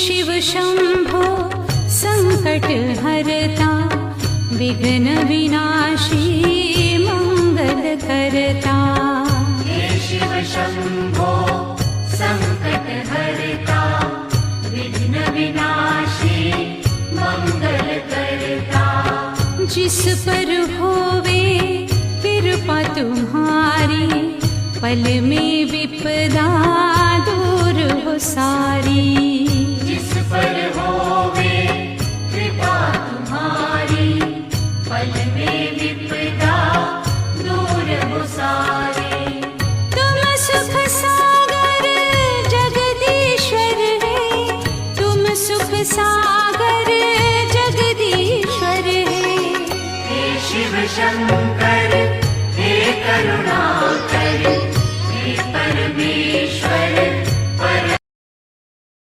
शिव शंभो संकट हरता, विघ्न विनाशी मंगल करता। हे शिव शंभो संकट हरता, विघ्न विनाशी मंगल करता। जिस पर होवे कृपा तुम्हारी, पल में विपदा दूर हो सारी। जिस पर होवे कृपा तुम्हारी, पल में विपदा दूर हो सारी। तुम सुख सागर जगदीश्वर है, तुम सुख सागर जगदीश्वर है। हे शिव शंकर हे करुणाकर,